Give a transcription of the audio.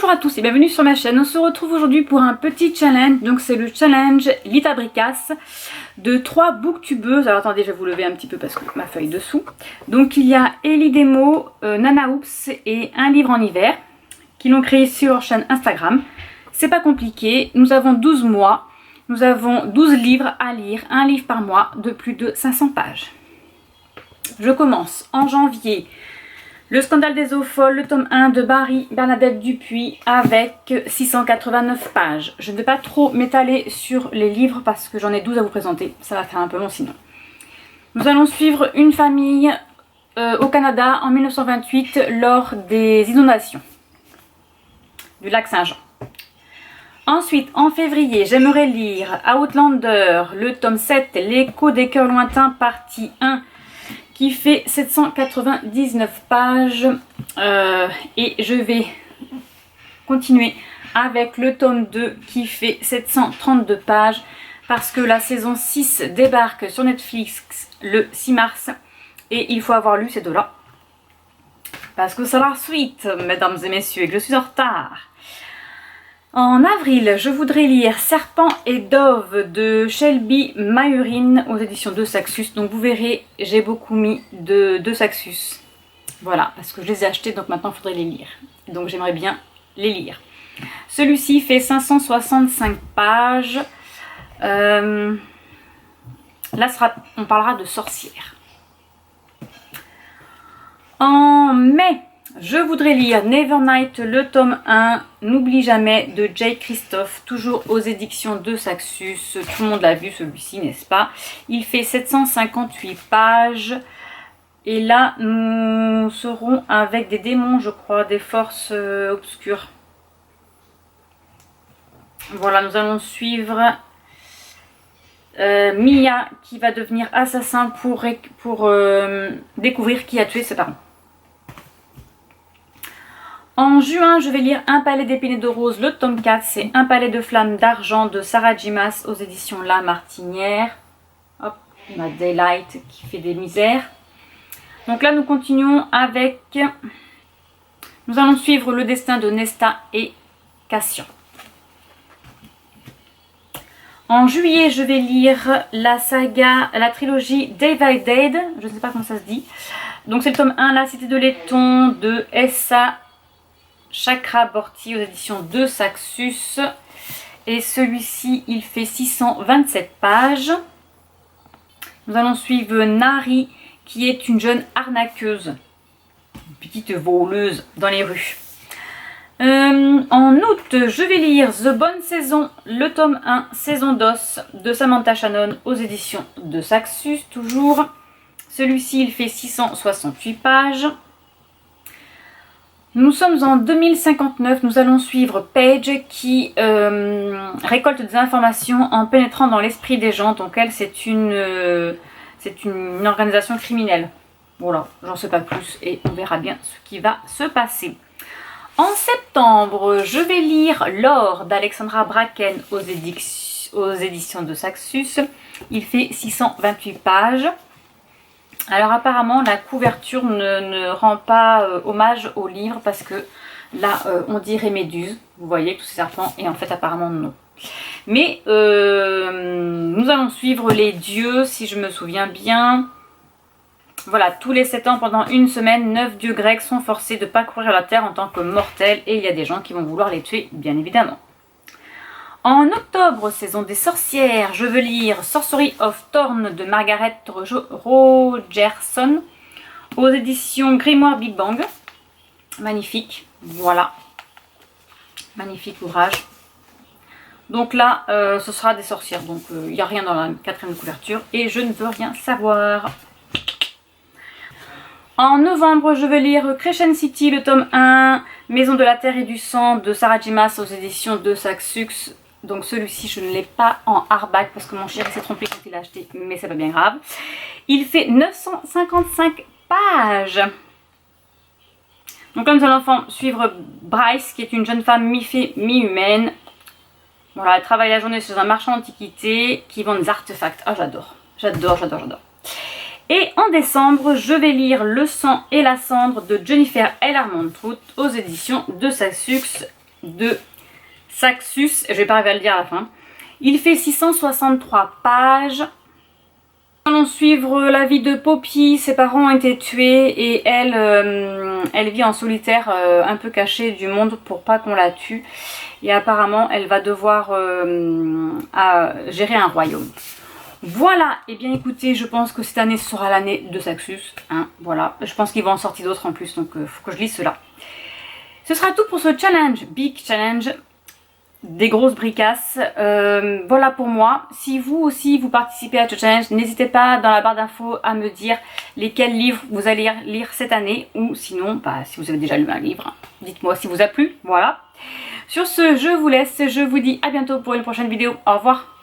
Bonjour à tous et bienvenue sur ma chaîne. On se retrouve aujourd'hui pour un petit challenge. Donc c'est le challenge Litabricas de 3 booktubeuses. Alors attendez, je vais vous lever un petit peu parce que ma feuille dessous. Donc il y a Ellie Demo, Nana Oops et Un livre en hiver qui l'ont créé sur leur chaîne Instagram. C'est pas compliqué. Nous avons 12 mois. Nous avons 12 livres à lire, un livre par mois de plus de 500 pages. Je commence en janvier. Le scandale des eaux folles, le tome 1 de Barry Bernadette Dupuis avec 689 pages. Je ne vais pas trop m'étaler sur les livres parce que j'en ai 12 à vous présenter. Ça va faire un peu long sinon. Nous allons suivre une famille au Canada en 1928 lors des inondations du lac Saint-Jean. Ensuite, en février, j'aimerais lire Outlander, le tome 7, L'écho des cœurs lointains, partie 1, qui fait 799 pages. Et je vais continuer avec le tome 2 qui fait 732 pages parce que la saison 6 débarque sur Netflix le 6 mars et il faut avoir lu ces deux-là parce que c'est la suite, mesdames et messieurs, et que je suis en retard. En avril, je voudrais lire Serpent et Dove de Shelby Mayurin aux éditions de Saxus. Donc vous verrez, j'ai beaucoup mis de Saxus. Voilà, parce que je les ai achetés, donc maintenant il faudrait les lire. Donc j'aimerais bien les lire. Celui-ci fait 565 pages. Là, on parlera de sorcières. En mai, je voudrais lire Nevernight, le tome 1, N'oublie jamais de Jay Christophe, toujours aux éditions de Saxus. Tout le monde l'a vu celui-ci, n'est-ce pas? Il fait 758 pages. Et là, nous serons avec des démons, je crois, des forces obscures. Voilà, nous allons suivre Mia qui va devenir assassin pour découvrir qui a tué ses parents. En juin, je vais lire Un palais d'épines et de roses, le tome 4. C'est Un palais de flammes d'argent de Sarah J. Maas aux éditions La Martinière. Hop, on a Daylight qui fait des misères. Donc là, nous continuons avec... Nous allons suivre le destin de Nesta et Cassian. En juillet, je vais lire la saga, la trilogie Divided. Je ne sais pas comment ça se dit. Donc c'est le tome 1, La Cité de laiton de Essa Chakraborty aux éditions de Saxus. Et celui-ci, il fait 627 pages. Nous allons suivre Nari, qui est une jeune arnaqueuse, une petite voleuse dans les rues. En août, je vais lire The Bonne Saison, le tome 1, Saison d'os de Samantha Shannon aux éditions de Saxus, toujours. Celui-ci, il fait 668 pages. Nous sommes en 2059, nous allons suivre Paige qui récolte des informations en pénétrant dans l'esprit des gens. Donc elle, c'est une organisation criminelle. Voilà, j'en sais pas plus et on verra bien ce qui va se passer. En septembre, je vais lire L'or d'Alexandra Bracken aux éditions de Saxus. Il fait 628 pages. Alors apparemment la couverture ne rend pas hommage au livre parce que là on dirait Méduse, vous voyez tous ces serpents, et en fait apparemment non. Mais nous allons suivre les dieux si je me souviens bien. Voilà, tous les 7 ans pendant une semaine, 9 dieux grecs sont forcés de parcourir la terre en tant que mortels et il y a des gens qui vont vouloir les tuer bien évidemment. En octobre, saison des sorcières, je veux lire Sorcery of Thorn de Margaret Rogerson aux éditions Grimoire Big Bang. Magnifique, voilà. Magnifique ouvrage. Donc là, ce sera des sorcières, donc il n'y a rien dans la 4e couverture et je ne veux rien savoir. En novembre, je vais lire Crescent City, le tome 1, Maison de la Terre et du Sang de Sarah J. Maas aux éditions de Saxus. Donc celui-ci, je ne l'ai pas en hardback parce que mon chéri s'est trompé quand il l'a acheté, mais c'est pas bien grave. Il fait 955 pages. Donc là, nous allons suivre Bryce, qui est une jeune femme mi-fée, mi-humaine. Voilà, elle travaille la journée chez un marchand d'antiquités qui vend des artefacts. Ah, j'adore, j'adore, j'adore, j'adore. Et en décembre, je vais lire Le sang et la cendre de Jennifer L. Armentrout aux éditions de Saxus. de Saxus. Je vais pas arriver à le dire à la fin. Il fait 663 pages. Nous allons suivre la vie de Poppy. Ses parents ont été tués et elle vit en solitaire un peu cachée du monde pour pas qu'on la tue. Et apparemment elle va devoir gérer un royaume. Voilà, et bien écoutez, je pense que cette année sera l'année de Saxus. Hein, voilà, je pense qu'ils vont en sortir d'autres en plus, donc il faut que je lise cela. Ce sera tout pour ce challenge, Big Challenge, des grosses bricasses. Voilà pour moi. Si vous aussi vous participez à ce challenge, n'hésitez pas dans la barre d'infos à me dire lesquels livres vous allez lire cette année. Ou sinon, bah, si vous avez déjà lu un livre, dites-moi si vous a plu. Voilà. Sur ce, je vous laisse. Je vous dis à bientôt pour une prochaine vidéo. Au revoir.